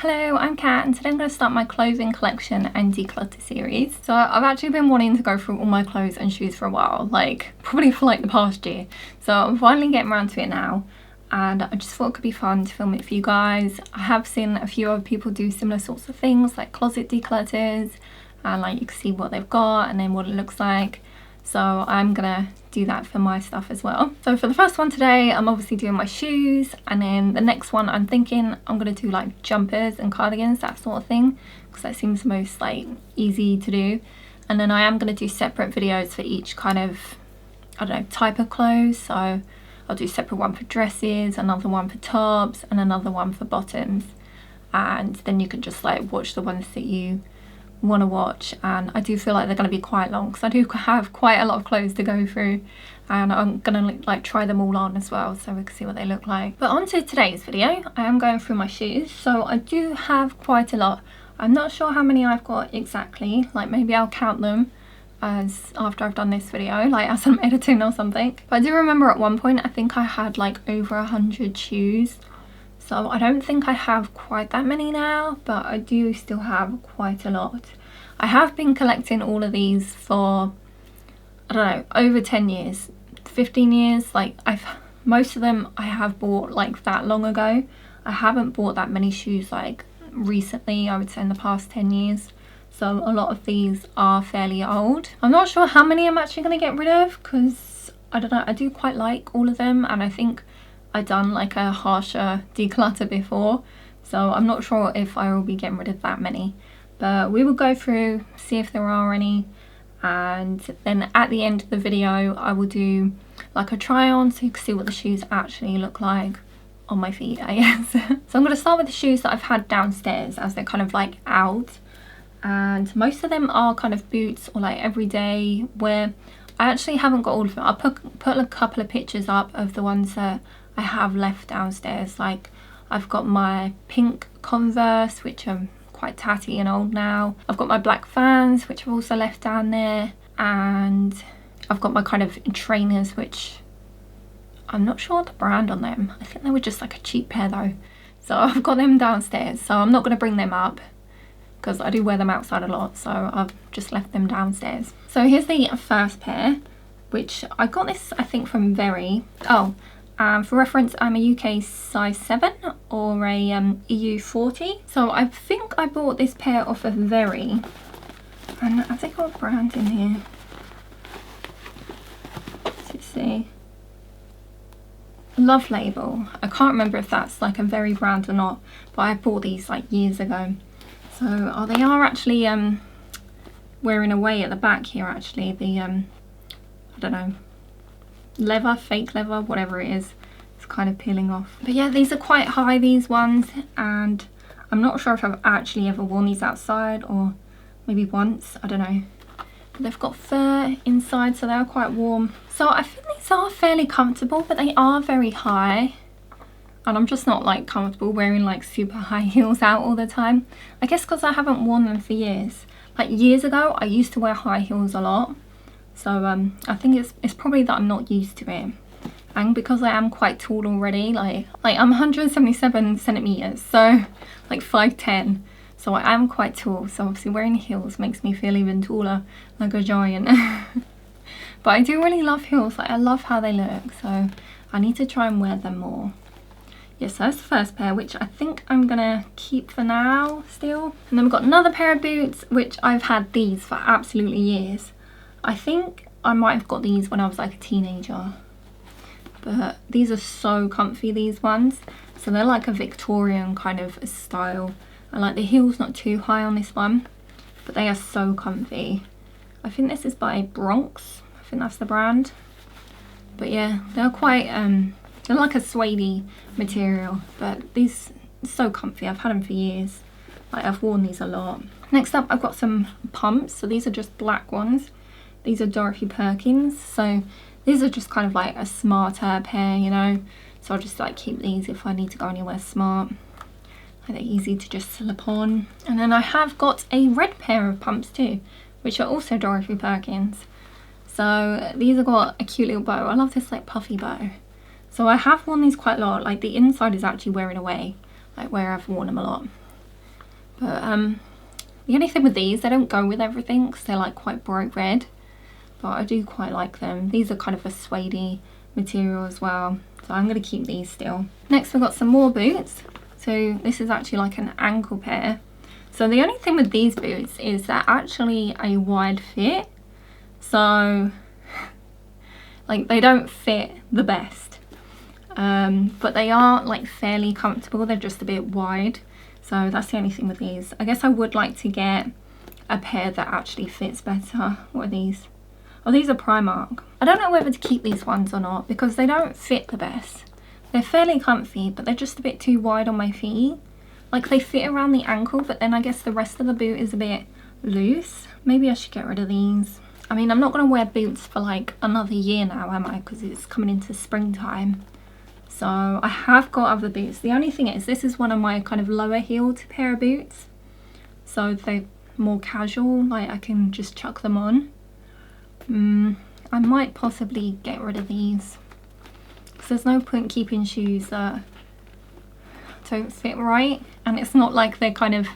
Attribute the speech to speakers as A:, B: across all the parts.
A: Hello, I'm Kat and today I'm going to start my clothing collection and declutter series. So I've actually been wanting to go through all my clothes and shoes for a while, probably for the past year. So I'm finally getting around to it now and I just thought it could be fun to film it for you guys. I have seen a few other people do similar sorts of things like closet declutters and you can see what they've got and then what it looks like. So I'm gonna do that for my stuff as well. So for the first one today, I'm obviously doing my shoes, and then the next one I'm thinking I'm gonna do jumpers and cardigans, that sort of thing, because that seems most easy to do. And then I am gonna do separate videos for each kind of, I don't know, type of clothes. So I'll do a separate one for dresses, another one for tops, and another one for bottoms. And then you can just watch the ones that you want to watch. And I do feel like they're going to be quite long because I do have quite a lot of clothes to go through, and I'm gonna try them all on as well so we can see what they look like. But on to today's video, I am going through my shoes. So I do have quite a lot. I'm not sure how many I've got exactly, maybe I'll count them as after I've done this video, as I'm editing or something. But I do remember at one point I think I had over 100 shoes. So I don't think I have quite that many now, but I do still have quite a lot. I have been collecting all of these for, I don't know, over 10 years, 15 years. Most of them I have bought that long ago. I haven't bought that many shoes recently, I would say in the past 10 years. So a lot of these are fairly old. I'm not sure how many I'm actually going to get rid of because, I don't know, I do quite like all of them, and I think I've done a harsher declutter before, so I'm not sure if I will be getting rid of that many. But we will go through, see if there are any, and then at the end of the video I will do a try on so you can see what the shoes actually look like on my feet, I guess. So I'm going to start with the shoes that I've had downstairs as they're kind of out, and most of them are kind of boots or everyday wear. I actually haven't got all of them. I'll put a couple of pictures up of the ones that I have left downstairs. I've got my pink Converse, which are quite tatty and old now. I've got my black Vans, which I've also left down there, and I've got my kind of trainers, which I'm not sure the brand on them. I think they were just a cheap pair though. So I've got them downstairs, so I'm not going to bring them up because I do wear them outside a lot, so I've just left them downstairs. So here's the first pair, which I got this I think from Very. For reference, I'm a UK size 7 or a EU 40. So I think I bought this pair off of Very, and I think I've got a brand in here. Let's see. Love Label. I can't remember if that's a Very brand or not, but I bought these years ago. So they are actually wearing away at the back here actually. The I don't know, leather, fake leather, whatever it is, it's kind of peeling off. But yeah, these are quite high, these ones, and I'm not sure if I've actually ever worn these outside, or maybe once, I don't know. But they've got fur inside, so they are quite warm. So I think these are fairly comfortable, but they are very high. And I'm just not comfortable wearing super high heels out all the time. I guess because I haven't worn them for years. Years ago, I used to wear high heels a lot. So I think it's probably that I'm not used to it. And because I am quite tall already, I'm 177 centimeters, so 5'10". So I am quite tall. So obviously wearing heels makes me feel even taller, like a giant. But I do really love heels. I love how they look. So I need to try and wear them more. Yes, so that's the first pair, which I think I'm gonna keep for now still. And then we've got another pair of boots, which I've had these for absolutely years. I think I might have got these when I was a teenager. But these are so comfy, these ones. So they're a Victorian kind of style. And the heel's not too high on this one, but they are so comfy. I think this is by Bronx. I think that's the brand. But yeah, they're quite they're a suede material, but these are so comfy. I've had them for years. I've worn these a lot. Next up, I've got some pumps. So these are just black ones. These are Dorothy Perkins. So these are just kind of a smarter pair, you know. So I'll just keep these if I need to go anywhere smart. They're easy to just slip on. And then I have got a red pair of pumps too, which are also Dorothy Perkins. So these have got a cute little bow. I love this puffy bow. So I have worn these quite a lot. The inside is actually wearing away, where I've worn them a lot. But the only thing with these, they don't go with everything because they're like quite bright red, but I do quite like them. These are kind of a suede material as well, so I'm going to keep these still. Next we've got some more boots. So this is actually like an ankle pair. So the only thing with these boots is they're actually a wide fit, so like they don't fit the best, but they are like fairly comfortable. They're just a bit wide, so that's the only thing with these. I guess I would like to get a pair that actually fits better. What are these? Oh, these are Primark. I don't know whether to keep these ones or not because they don't fit the best. They're fairly comfy, but they're just a bit too wide on my feet. Like they fit around the ankle, but then I guess the rest of the boot is a bit loose. Maybe I should get rid of these. I mean, I'm not going to wear boots for like another year now, am I? Because it's coming into springtime. So I have got other boots. The only thing is, this is one of my kind of lower heeled pair of boots. So they're more casual, like I can just chuck them on. I might possibly get rid of these. Because there's no point keeping shoes that don't fit right. And it's not like they're kind of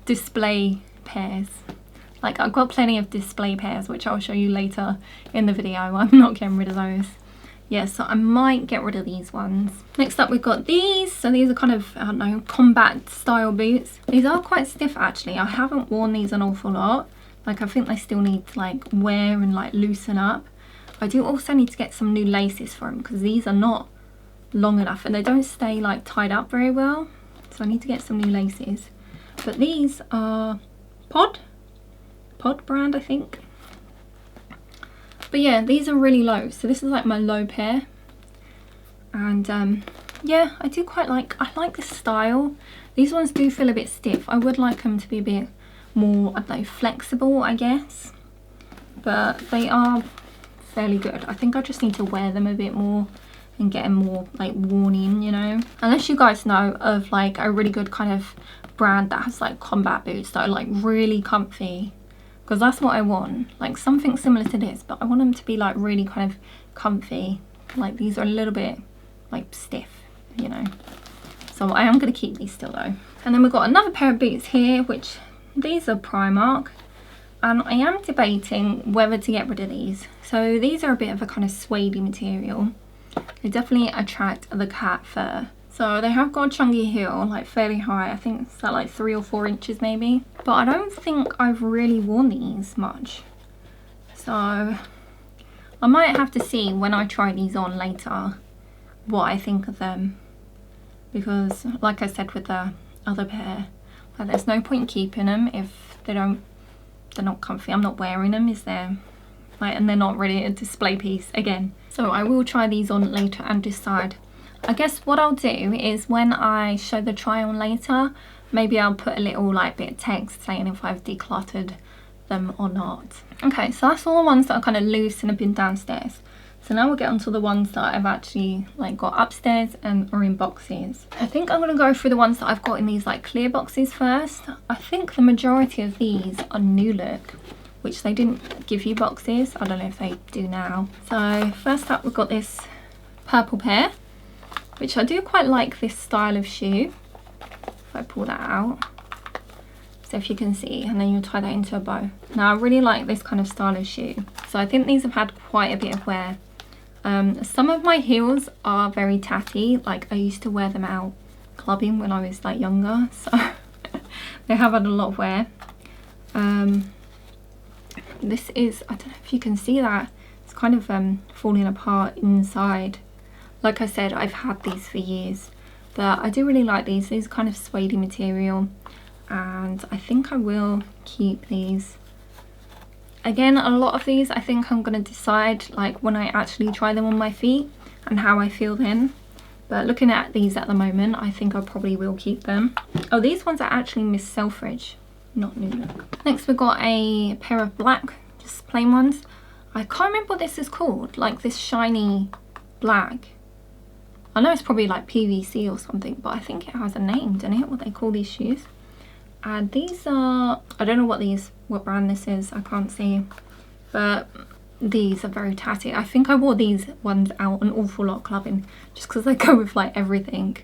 A: display pairs. Like I've got plenty of display pairs, which I'll show you later in the video. I'm not getting rid of those. Yeah, so I might get rid of these ones. Next up we've got these. So these are kind of, I don't know, combat style boots. These are quite stiff actually. I haven't worn these an awful lot. Like I think they still need to like wear and like loosen up. I do also need to get some new laces for them because these are not long enough and they don't stay like tied up very well. So I need to get some new laces. But these are Pod brand, I think. But yeah, these are really low. So this is like my low pair. And yeah, I do quite like, I like the style. These ones do feel a bit stiff. I would like them to be a bit more, I don't know, flexible, I guess. But they are fairly good. I think I just need to wear them a bit more and get them more like worn in, you know. Unless you guys know of like a really good kind of brand that has like combat boots that are like really comfy, because that's what I want, like something similar to this, but I want them to be like really kind of comfy. Like these are a little bit like stiff, you know. So I am going to keep these still though. And then we've got another pair of boots here, which these are Primark, and I am debating whether to get rid of these. So these are a bit of a kind of suede material. They definitely attract the cat fur. So they have got a chunky heel, like fairly high. I think it's like 3 or 4 inches maybe. But I don't think I've really worn these much. So I might have to see when I try these on later what I think of them. Because like I said with the other pair, like there's no point keeping them if they're not comfy. I'm not wearing them, is there? Like, and they're not really a display piece again. So I will try these on later and decide. I guess what I'll do is when I show the try on later, maybe I'll put a little like bit of text saying if I've decluttered them or not. Okay, so that's all the ones that are kind of loose and have been downstairs. So now we'll get onto the ones that I've actually like got upstairs and are in boxes. I think I'm going to go through the ones that I've got in these like clear boxes first. I think the majority of these are New Look, which they didn't give you boxes. I don't know if they do now. So first up we've got this purple pair, which I do quite like this style of shoe. If I pull that out, so if you can see, and then you'll tie that into a bow. Now I really like this kind of style of shoe. So I think these have had quite a bit of wear. Some of my heels are very tatty, like I used to wear them out clubbing when I was like younger, so they have had a lot of wear. This is, I don't know if you can see that, it's kind of falling apart inside. Like I said, I've had these for years, but I do really like these. These are kind of suede material, and I think I will keep these. Again, a lot of these I think I'm going to decide like when I actually try them on my feet and how I feel then. But looking at these at the moment, I think I probably will keep them. Oh, these ones are actually Miss Selfridge, not New Look. Next we've got a pair of black, just plain ones. I can't remember what this is called, like this shiny black. I know it's probably like PVC or something, but I think it has a name, doesn't it? What they call these shoes. And these are, I don't know what brand this is, I can't see. But these are very tatty. I think I wore these ones out an awful lot clubbing, just because they go with like everything.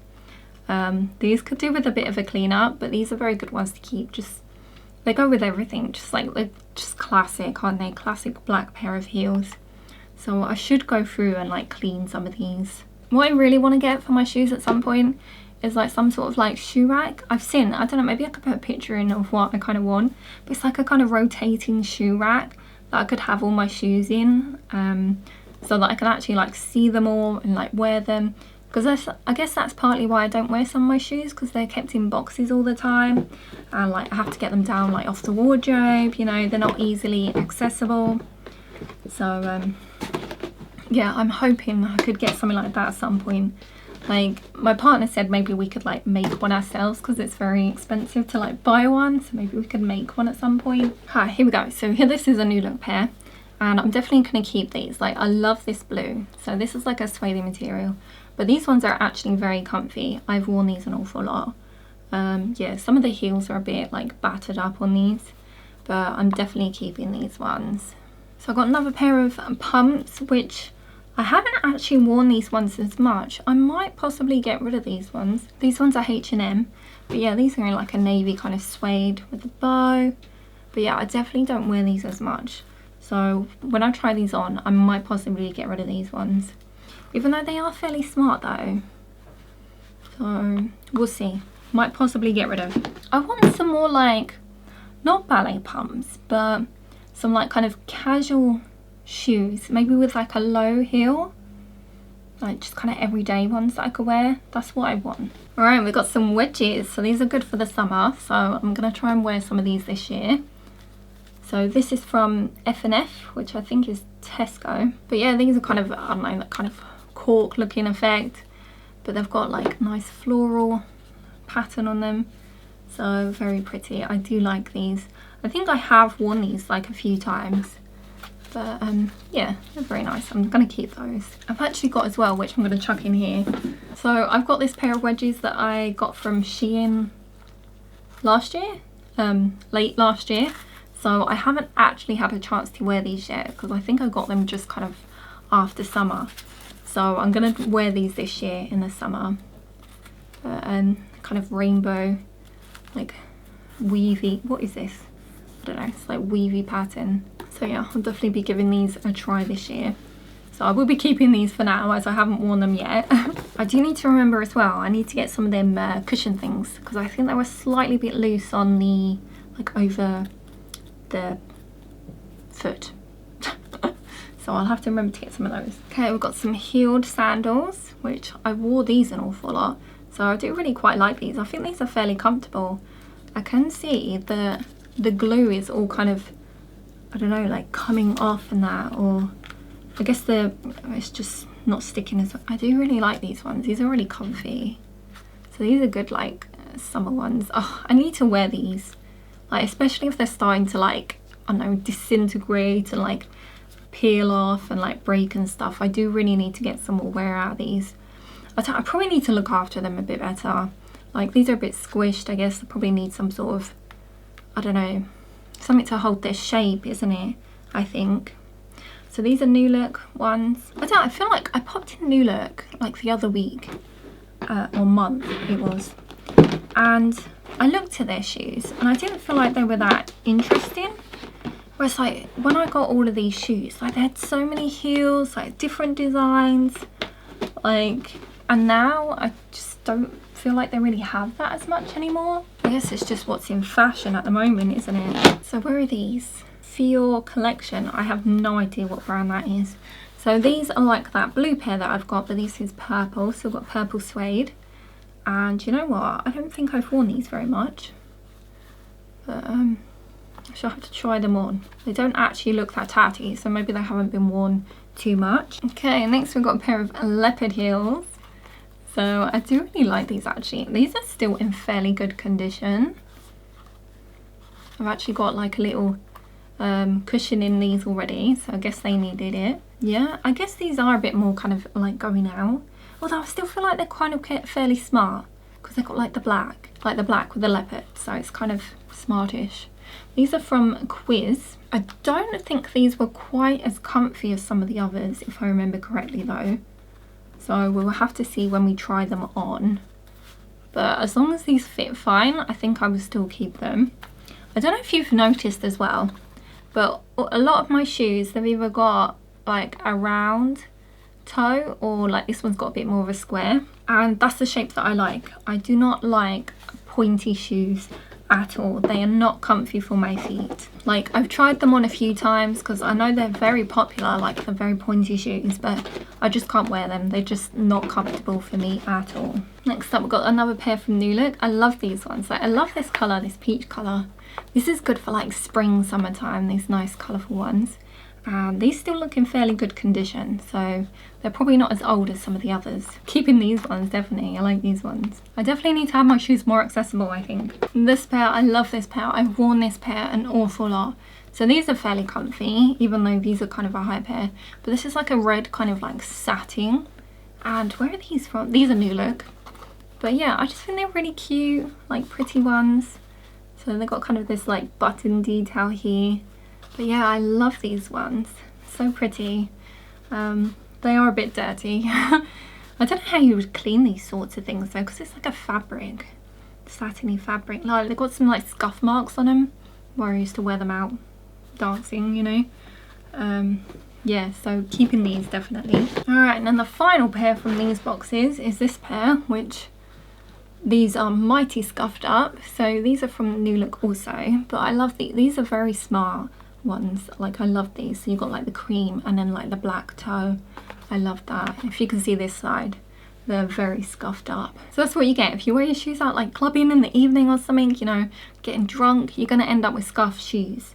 A: These could do with a bit of a clean up, but these are very good ones to keep. Just, they go with everything, just like they're just classic, aren't they? Classic black pair of heels. So I should go through and like clean some of these. What I really want to get for my shoes at some point is like some sort of like shoe rack. I've seen, I don't know, maybe I could put a picture in of what I kind of want, but it's like a kind of rotating shoe rack that I could have all my shoes in, so that I can actually like see them all and like wear them. Because I guess that's partly why I don't wear some of my shoes, because they're kept in boxes all the time, and like I have to get them down like off the wardrobe, you know, they're not easily accessible. So yeah, I'm hoping I could get something like that at some point. Like my partner said maybe we could like make one ourselves, because it's very expensive to like buy one, so maybe we could make one at some point. Hi, here we go. So here, this is a new look pair, and I'm definitely going to keep these. Like I love this blue, so this is like a suede material, but these ones are actually very comfy. I've worn these an awful lot. Yeah, some of the heels are a bit like battered up on these, but I'm definitely keeping these ones. So I got another pair of pumps, which I haven't actually worn these ones as much. I might possibly get rid of these ones. These ones are H&M, but yeah, these are in like a navy kind of suede with a bow. But yeah, I definitely don't wear these as much. So when I try these on, I might possibly get rid of these ones. Even though they are fairly smart though. So we'll see. Might possibly get rid of. I want some more like, not ballet pumps, but some like kind of casual shoes, maybe with like a low heel, like just kind of everyday ones that I could wear. That's what I want. All right, we've got some wedges, so these are good for the summer, so I'm gonna try and wear some of these this year. So this is from F&F, which I think is Tesco, but yeah, these are kind of, I don't know, that kind of cork looking effect, but they've got like nice floral pattern on them, so very pretty. I do like these. I think I have worn these like a few times, but yeah, they're very nice. I'm gonna keep those. I've actually got as well, which I'm gonna chuck in here. So I've got this pair of wedges that I got from Shein last year, late last year. So I haven't actually had a chance to wear these yet, because I think I got them just kind of after summer. So I'm gonna wear these this year in the summer. Kind of rainbow, like weavy, what is this? I don't know, it's like weavy pattern. So yeah, I'll definitely be giving these a try this year. So I will be keeping these for now, as I haven't worn them yet. I do need to remember as well, I need to get some of them cushion things, because I think they were slightly bit loose on the, like over the foot. So I'll have to remember to get some of those. Okay, we've got some heeled sandals, which I wore these an awful lot. So I do really quite like these. I think these are fairly comfortable. I can see that the glue is all kind of, I don't know, like coming off and that, or I guess it's just not sticking as well. I do really like these ones. These are really comfy. So these are good like summer ones. Oh, I need to wear these, like especially if they're starting to like, I don't know, disintegrate and like peel off and like break and stuff. I do really need to get some more wear out of these. I probably need to look after them a bit better. Like these are a bit squished. I guess they probably need some sort of, I don't know, something to hold their shape, isn't it? I think. So these are New Look ones. I feel like I popped in New Look like the other week, or month it was, and I looked at their shoes and I didn't feel like they were that interesting. Whereas like when I got all of these shoes, like they had so many heels, like different designs, like, and now I just don't feel like they really have that as much anymore. I guess it's just what's in fashion at the moment, isn't it? So where are these? For your collection, I have no idea what brand that is. So these are like that blue pair that I've got, but this is purple, so I've got purple suede. And you know what, I don't think I've worn these very much, but I shall have to try them on. They don't actually look that tatty, so maybe they haven't been worn too much. Okay, next we've got a pair of leopard heels. So I do really like these actually. These are still in fairly good condition. I've actually got like a little cushion in these already, so I guess they needed it. Yeah, I guess these are a bit more kind of like going out. Although I still feel like they're kind of fairly smart, because they've got like the black with the leopard, so it's kind of smartish. These are from Quiz. I don't think these were quite as comfy as some of the others, if I remember correctly though. So we'll have to see when we try them on. but as long as these fit fine, I think I will still keep them. I don't know if you've noticed as well, but a lot of my shoes, they've either got like a round toe or like this one's got a bit more of a square, and that's the shape that I like. I do not like pointy shoes at all. They are not comfy for my feet. Like, I've tried them on a few times because I know they're very popular, like the very pointy shoes, but I just can't wear them. They're just not comfortable for me at all. Next up, we've got another pair from New Look. I love these ones. Like, I love this colour, this peach colour. This is good for like spring, summertime, these nice colourful ones. And these still look in fairly good condition, so they're probably not as old as some of the others. Keeping these ones, definitely. I like these ones. I definitely need to have my shoes more accessible, I think. This pair, I love this pair. I've worn this pair an awful lot. So these are fairly comfy, even though these are kind of a high pair. But this is like a red kind of like satin. And where are these from? These are New Look. But yeah, I just think they're really cute, like pretty ones. So they've got kind of this like button detail here. But yeah, I love these ones. So pretty. They are a bit dirty. I don't know how you would clean these sorts of things though, because it's like a fabric, satiny fabric. Like, they've got some like scuff marks on them where I used to wear them out dancing, you know. Yeah, so keeping these definitely. Alright, and then the final pair from these boxes is this pair, which these are mighty scuffed up. So these are from New Look also, but I love these. These are very smart ones. Like, I love these. So you've got like the cream and then like the black toe. I love that. If you can see this side, they're very scuffed up. So that's what you get if you wear your shoes out like clubbing in the evening or something, you know, getting drunk, you're gonna end up with scuffed shoes.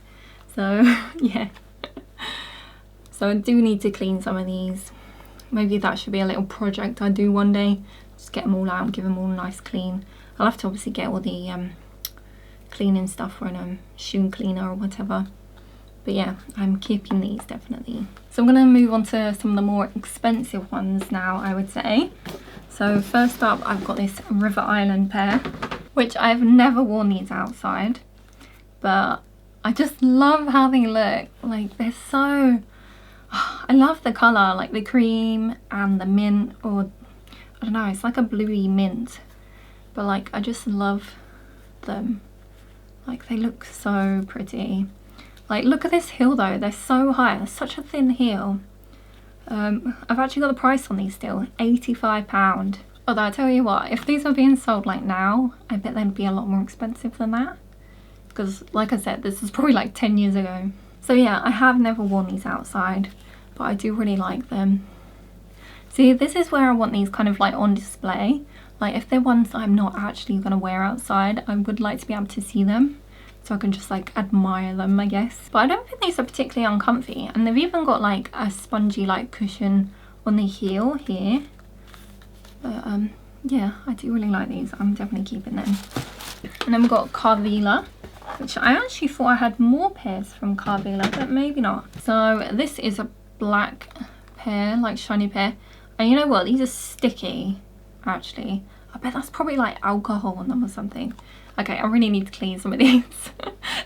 A: So yeah. So I do need to clean some of these. Maybe that should be a little project I do one day. Just get them all out and give them all a nice clean. I'll have to obviously get all the cleaning stuff for a shoe cleaner or whatever. But yeah, I'm keeping these definitely. So I'm going to move on to some of the more expensive ones now, I would say. So first up, I've got this River Island pair, which I've never worn these outside. But I just love how they look. Like, they're so... I love the colour, like the cream and the mint, or I don't know, it's like a bluey mint. But like, I just love them. Like, they look so pretty. Like, look at this heel though, they're so high, it's such a thin heel. I've actually got the price on these still, £85. Although I tell you what, if these were being sold like now, I bet they'd be a lot more expensive than that. Because like I said, this was probably like 10 years ago. So yeah, I have never worn these outside, but I do really like them. See, this is where I want these kind of like on display. Like, if they're ones that I'm not actually going to wear outside, I would like to be able to see them. So I can just like admire them, I guess. But I don't think these are particularly uncomfy. And they've even got like a spongy like cushion on the heel here. But yeah, I do really like these. I'm definitely keeping them. And then we've got Carvela, which I actually thought I had more pairs from Carvela, but maybe not. So this is a black pair, like shiny pair. And you know what? These are sticky, actually. I bet that's probably like alcohol on them or something. Okay, I really need to clean some of these.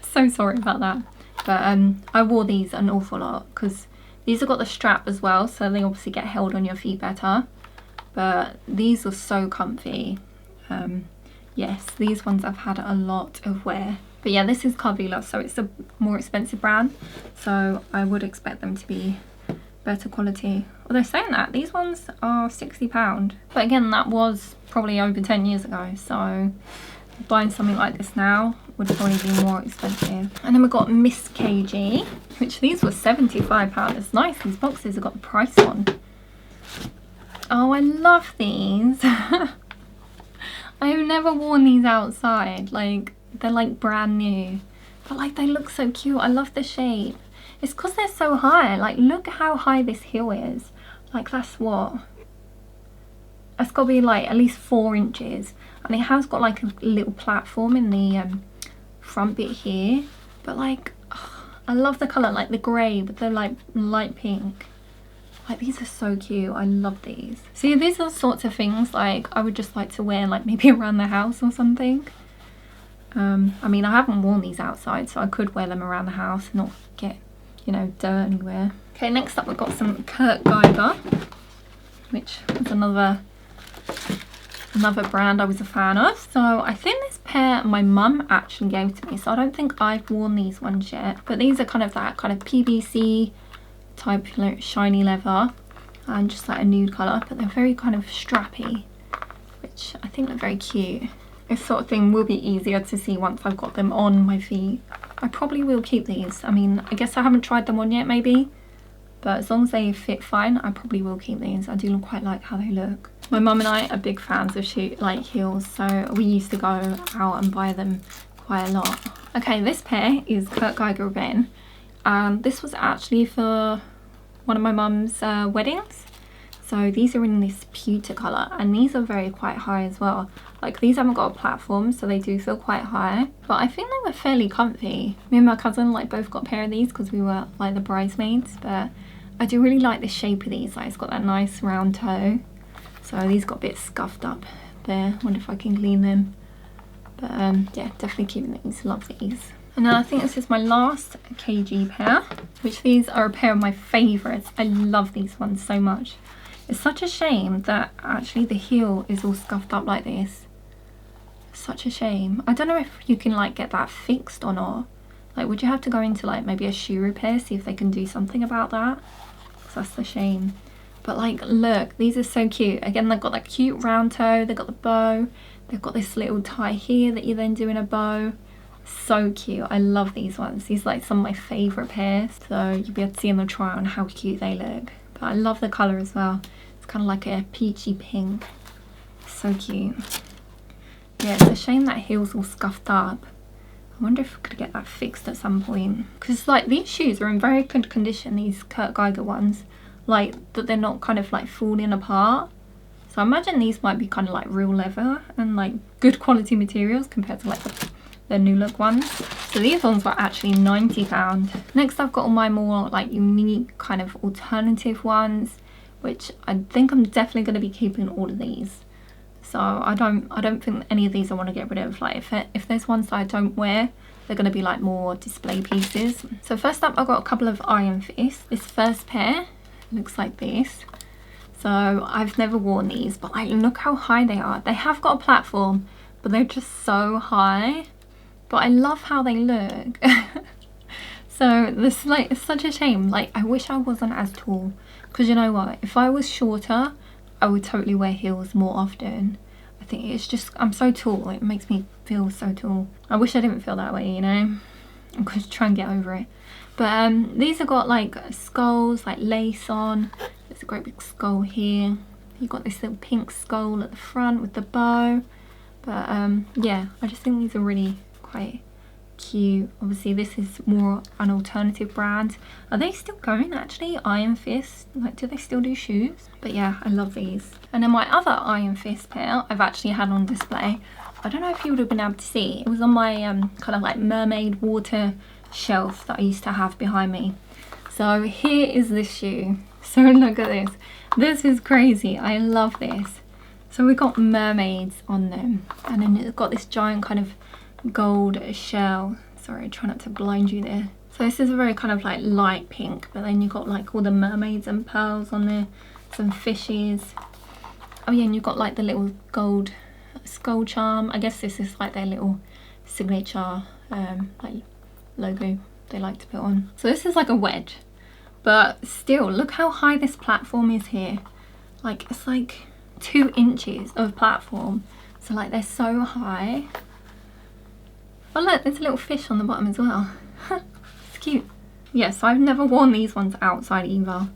A: So sorry about that. But I wore these an awful lot because these have got the strap as well, so they obviously get held on your feet better. But these are so comfy. Yes, these ones I've had a lot of wear. But yeah, this is Carvela, so it's a more expensive brand. So I would expect them to be better quality. Although saying that, these ones are £60. But again, that was probably over 10 years ago. So buying something like this now would probably be more expensive. And then we've got Miss KG, which these were £75. It's nice, these boxes have got the price on. Oh, I love these. I've never worn these outside. Like, they're like brand new. But like, they look so cute. I love the shape. It's because they're so high. Like, look how high this heel is. Like, that's what? It's got to be like at least 4 inches. And it has got like a little platform in the front bit here. But like, oh, I love the colour, like the grey with the like light pink. Like, these are so cute. I love these. See, these are the sorts of things like I would just like to wear like maybe around the house or something. I mean, I haven't worn these outside, so I could wear them around the house and not get, you know, dirt anywhere. Okay, next up we've got some Kurt Geiger, which is another another brand I was a fan of. So I think this pair my mum actually gave to me, so I don't think I've worn these ones yet, but these are kind of that kind of PVC type shiny leather and just like a nude colour, but they're very kind of strappy, which I think look very cute. This sort of thing will be easier to see once I've got them on my feet. I probably will keep these. I mean, I guess I haven't tried them on yet maybe, but as long as they fit fine, I probably will keep these. I do quite like how they look. My mum and I are big fans of heels, so we used to go out and buy them quite a lot. Okay, this pair is Kurt Geiger again. This was actually for one of my mum's weddings. So these are in this pewter colour, and these are quite high as well. Like, these haven't got a platform, so they do feel quite high, but I think they were fairly comfy. Me and my cousin like both got a pair of these because we were like the bridesmaids, but I do really like the shape of these. Like, it's got that nice round toe. So these got a bit scuffed up there. Wonder if I can clean them. But yeah, definitely keeping these. Love these. And then I think this is my last KG pair, which these are a pair of my favourites. I love these ones so much. It's such a shame that actually the heel is all scuffed up like this. Such a shame. I don't know if you can like get that fixed or not. Like, would you have to go into like maybe a shoe repair, see if they can do something about that? Because that's the shame. But like, look, these are so cute. Again, they've got that cute round toe, they've got the bow, they've got this little tie here that you then do in a bow. So cute. I love these ones. These are like some of my favourite pairs, so you'll be able to see in the try on how cute they look. But I love the colour as well. It's kind of like a peachy pink. So cute. Yeah, it's a shame that heel's all scuffed up. I wonder if I could get that fixed at some point, because like these shoes are in very good condition, these Kurt Geiger ones, like that they're not kind of like falling apart. So I imagine these might be kind of like real leather and like good quality materials compared to like the new look ones. So these ones were actually £90. Next I've got all my more like unique kind of alternative ones, which I think I'm definitely going to be keeping all of these. So I don't think any of these I want to get rid of. Like if there's ones that I don't wear, they're going to be like more display pieces. So first up, I've got a couple of Iron Fists. This first pair looks like this. So I've never worn these, but like look how high they are. They have got a platform, but they're just so high. But I love how they look. So this like, it's such a shame. Like, I wish I wasn't as tall, because you know what, if I was shorter, I would totally wear heels more often. I think it's just, I'm so tall, it makes me feel so tall. I wish I didn't feel that way, you know. I'm going to try and get over it. But these have got like skulls, like lace on. There's a great big skull here. You've got this little pink skull at the front with the bow. But yeah, I just think these are really quite cute. Obviously this is more an alternative brand. Are they still going actually? Iron Fist, like, do they still do shoes? But yeah, I love these. And then my other Iron Fist pair I've actually had on display. I don't know if you would have been able to see. It was on my kind of like mermaid water shelf that I used to have behind me. So here is this shoe. So look at this. This is crazy. I love this. So we got mermaids on them, and then it's got this giant kind of gold shell. Sorry, try not to blind you there. So this is a very kind of like light pink, but then you've got like all the mermaids and pearls on there, some fishes. Oh yeah, and you've got like the little gold skull charm. I guess this is like their little signature like logo they like to put on. So this is like a wedge, but still look how high this platform is here. Like, it's like 2 inches of platform, so like they're so high. Oh look, there's a little fish on the bottom as well. It's cute. Yeah, so I've never worn these ones outside either.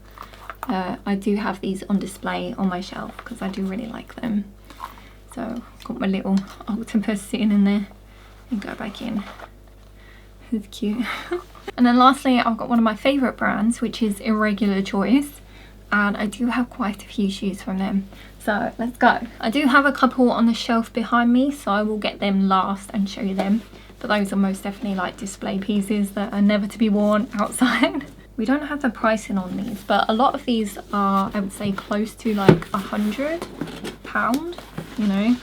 A: I do have these on display on my shelf because I do really like them. So I've got my little octopus sitting in there and go back in. It's cute. And then lastly, I've got one of my favourite brands, which is Irregular Choice. And I do have quite a few shoes from them. So let's go. I do have a couple on the shelf behind me, so I will get them last and show you them. But those are most definitely like display pieces that are never to be worn outside. We don't have the pricing on these, but a lot of these are, I would say, close to like £100, you know.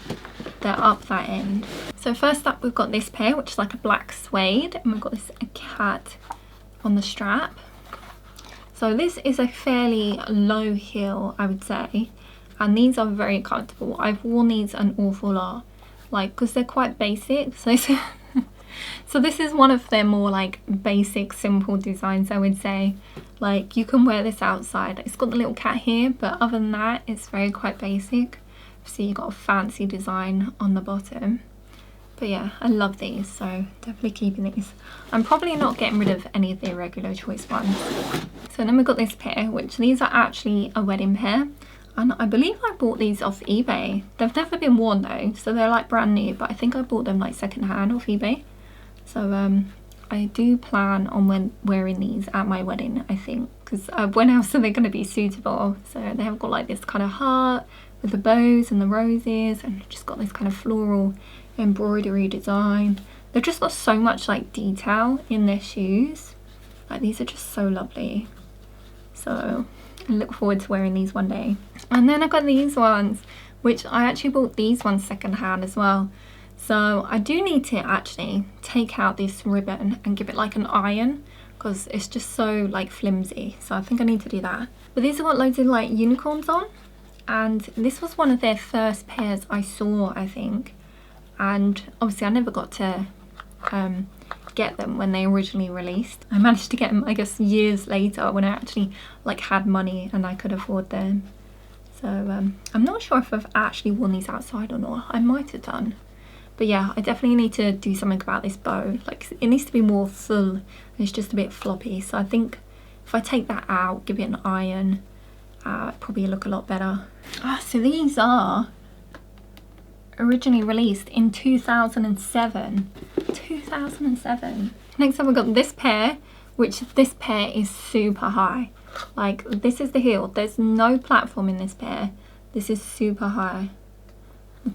A: They're up that end. So first up, we've got this pair, which is like a black suede, and we've got this cat on the strap. So this is a fairly low heel, I would say, and these are very comfortable. I've worn these an awful lot, like, because they're quite basic. So so this is one of their more like basic, simple designs, I would say. Like, you can wear this outside. It's got the little cat here, but other than that, it's quite basic. So you got a fancy design on the bottom. But yeah, I love these, so definitely keeping these. I'm probably not getting rid of any of the irregular choice ones. So then we've got this pair, which these are actually a wedding pair. And I believe I bought these off eBay. They've never been worn though, so they're like brand new, but I think I bought them like second hand off eBay. So I do plan on wearing these at my wedding, I think, because when else are they going to be suitable? So they have got like this kind of heart with the bows and the roses, and just got this kind of floral embroidery design. They've just got so much like detail in their shoes. Like, these are just so lovely. So I look forward to wearing these one day. And then I got these ones, which I actually bought these ones second hand as well. So I do need to actually take out this ribbon and give it like an iron, because it's just so like flimsy. So I think I need to do that. But these have got loads of like unicorns on, and this was one of their first pairs I saw, I think. And obviously I never got to get them when they originally released. I managed to get them, I guess, years later when I actually like had money and I could afford them. So I'm not sure if I've actually worn these outside or not. I might have done. But yeah, I definitely need to do something about this bow. Like, it needs to be more full. It's just a bit floppy. So I think if I take that out, give it an iron, it'd probably look a lot better. So these are originally released in 2007. 2007. Next up, we've got this pair, which this pair is super high. Like, this is the heel. There's no platform in this pair. This is super high.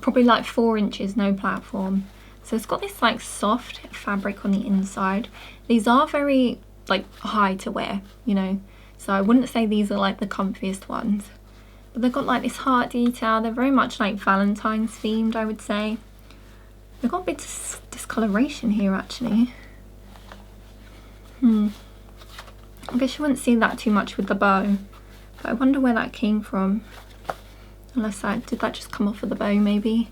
A: Probably like 4 inches, no platform. So it's got this like soft fabric on the inside. These are very like high to wear, you know. So I wouldn't say these are like the comfiest ones. But they've got like this heart detail. They're very much like Valentine's themed, I would say. They've got a bit of discoloration here actually. I guess you wouldn't see that too much with the bow. But I wonder where that came from. Unless did that just come off of the bow maybe?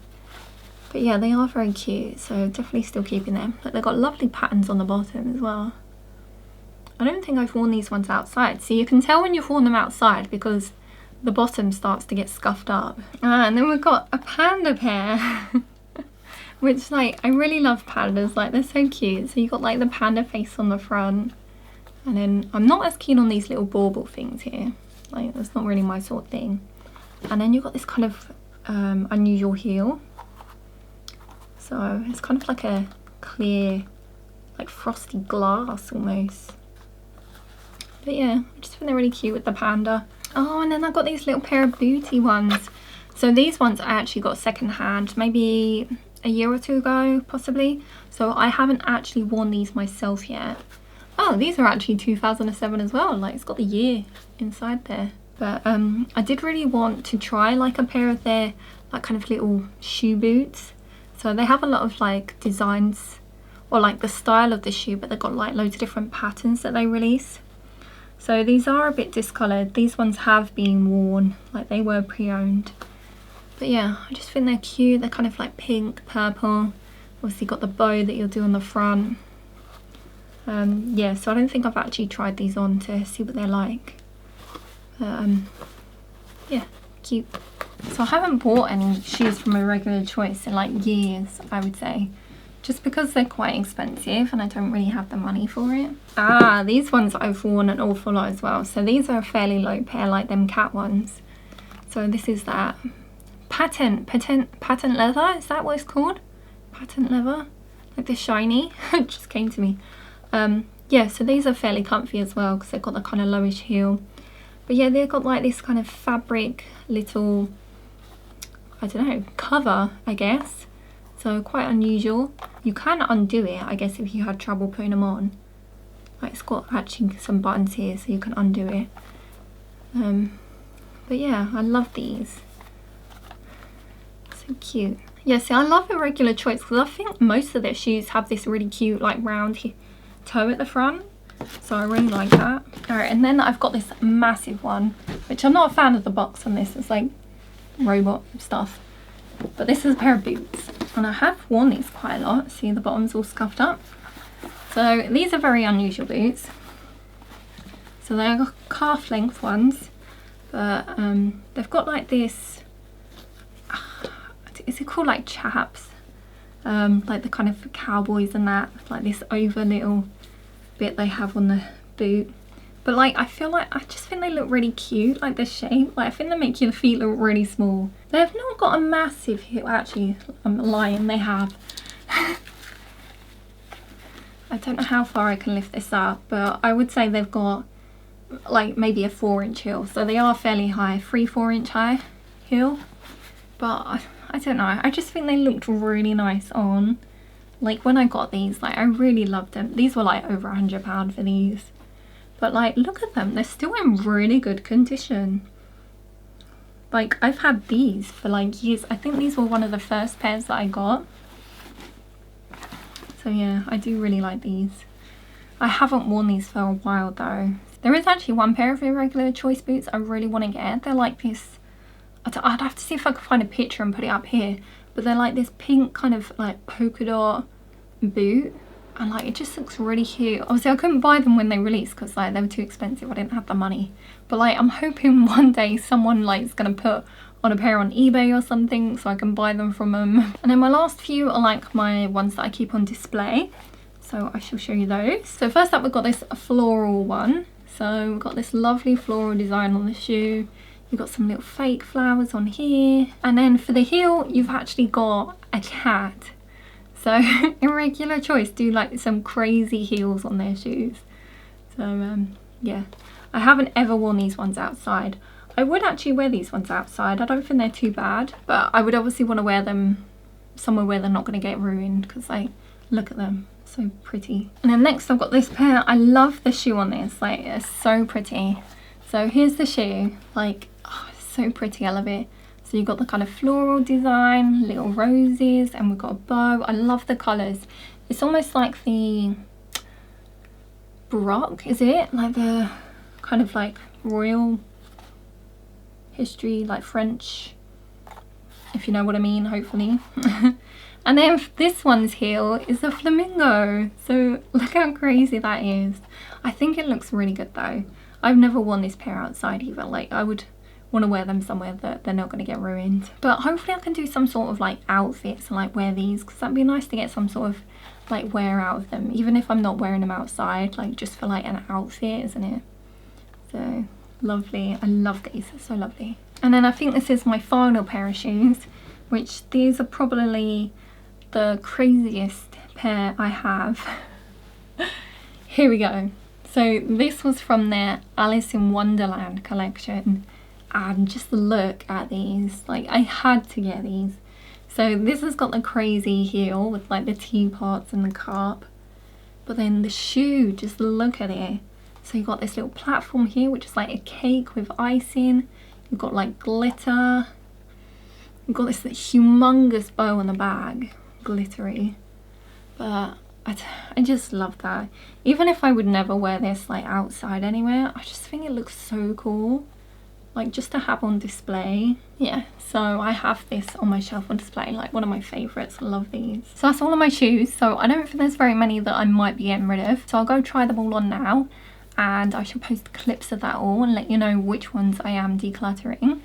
A: But yeah, they are very cute, so definitely still keeping them. Like, they've got lovely patterns on the bottom as well. I don't think I've worn these ones outside. So you can tell when you've worn them outside because the bottom starts to get scuffed up. And then we've got a panda pair. Which, like, I really love pandas. Like, they're so cute. So you got like the panda face on the front. And then I'm not as keen on these little bauble things here. Like, that's not really my sort of thing. And then you've got this kind of unusual heel. So it's kind of like a clear, like frosty glass almost. But yeah, I just think they're really cute with the panda. Oh, and then I got these little pair of booty ones. So these ones I actually got second hand, maybe a year or two ago, possibly. So I haven't actually worn these myself yet. Oh, these are actually 2007 as well. Like, it's got the year inside there. But I did really want to try like a pair of their like kind of little shoe boots. So they have a lot of like designs or like the style of the shoe, but they've got like loads of different patterns that they release. So these are a bit discoloured. These ones have been worn, like they were pre-owned. But yeah, I just think they're cute. They're kind of like pink, purple. Obviously got the bow that you'll do on the front. Yeah, so I don't think I've actually tried these on to see what they're like. Yeah, cute. So I haven't bought any shoes from a regular choice in like years, I would say, just because they're quite expensive and I don't really have the money for it. These ones I've worn an awful lot as well. So these are a fairly low pair, like them cat ones. So this is that patent leather, is that what it's called? Patent leather, like the shiny. It just came to me. Yeah, so these are fairly comfy as well because they've got the kind of lowish heel. But yeah, they've got like this kind of fabric little, I don't know, cover, I guess. So quite unusual. You can undo it, I guess, if you had trouble putting them on. Like, it's got actually some buttons here so you can undo it. But yeah, I love these. So cute. Yeah, see, I love the regular choice because I think most of their shoes have this really cute like round toe at the front. So I really like that. Alright, and then I've got this massive one, which I'm not a fan of the box on this. It's like robot stuff. But this is a pair of boots, and I have worn these quite a lot. See, the bottom's all scuffed up. So these are very unusual boots. So they're calf length ones, but they've got like this, is it called like chaps? Like the kind of cowboys and that, like this over little bit they have on the boot. But like, I feel like, I just think they look really cute, like the shape. Like, I think they make your feet look really small. They've not got a massive heel. Actually, I'm lying, they have. I don't know how far I can lift this up, but I would say they've got like maybe a 4-inch heel. So they are fairly high, 3-4 inch high heel. But I don't know, I just think they looked really nice on. Like when I got these, like I really loved them. These were like over £100 for these. But like, look at them, they're still in really good condition. Like, I've had these for like years. I think these were one of the first pairs that I got. So yeah, I do really like these. I haven't worn these for a while though. There is actually one pair of irregular choice boots I really want to get. They're like this, I'd have to see if I could find a picture and put it up here. But they're like this pink kind of like polka dot boot. And like, it just looks really cute. Obviously I couldn't buy them when they released because like they were too expensive. I didn't have the money. But like, I'm hoping one day someone like is gonna put on a pair on eBay or something so I can buy them from them. And then my last few are like my ones that I keep on display. So I shall show you those. So first up, we've got this floral one. So we've got this lovely floral design on the shoe. You've got some little fake flowers on here. And then for the heel, you've actually got a cat. So Irregular Choice do like some crazy heels on their shoes. So yeah, I haven't ever worn these ones outside. I would actually wear these ones outside. I don't think they're too bad, but I would obviously want to wear them somewhere where they're not going to get ruined, because like, look at them, so pretty. And then next I've got this pair. I love the shoe on this, like it's so pretty. So here's the shoe, like, oh, it's so pretty, I love it. So you've got the kind of floral design, little roses, and we've got a bow. I love the colours. It's almost like the Baroque, is it? Like the kind of like royal history, like French, if you know what I mean, hopefully. And then this one's heel is a flamingo. So look how crazy that is. I think it looks really good though. I've never worn this pair outside either. Like, I would want to wear them somewhere that they're not going to get ruined. But hopefully I can do some sort of like outfits and like wear these, because that'd be nice to get some sort of like wear out of them, even if I'm not wearing them outside, like just for like an outfit, isn't it? So lovely. I love these, they're so lovely. And then I think this is my final pair of shoes, which these are probably the craziest pair I have. Here we go. So this was from their Alice in Wonderland collection, and just look at these, like I had to get these. So this has got the crazy heel with like the teapots and the cup, but then the shoe, just look at it. So you've got this little platform here, which is like a cake with icing. You've got like glitter. You've got this humongous bow on the bag, glittery. But I just love that. Even if I would never wear this like outside anywhere, I just think it looks so cool. Like just to have on display. Yeah, so I have this on my shelf on display, like one of my favourites. I love these. So that's all of my shoes. So I don't think there's very many that I might be getting rid of. So I'll go try them all on now, and I shall post clips of that all and let you know which ones I am decluttering.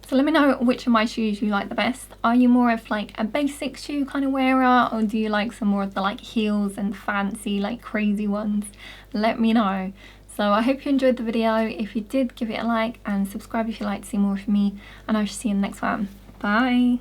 A: So let me know which of my shoes you like the best. Are you more of like a basic shoe kind of wearer, or do you like some more of the like heels and fancy like crazy ones? Let me know. So I hope you enjoyed the video. If you did, give it a like and subscribe if you'd like to see more from me, and I shall see you in the next one. Bye.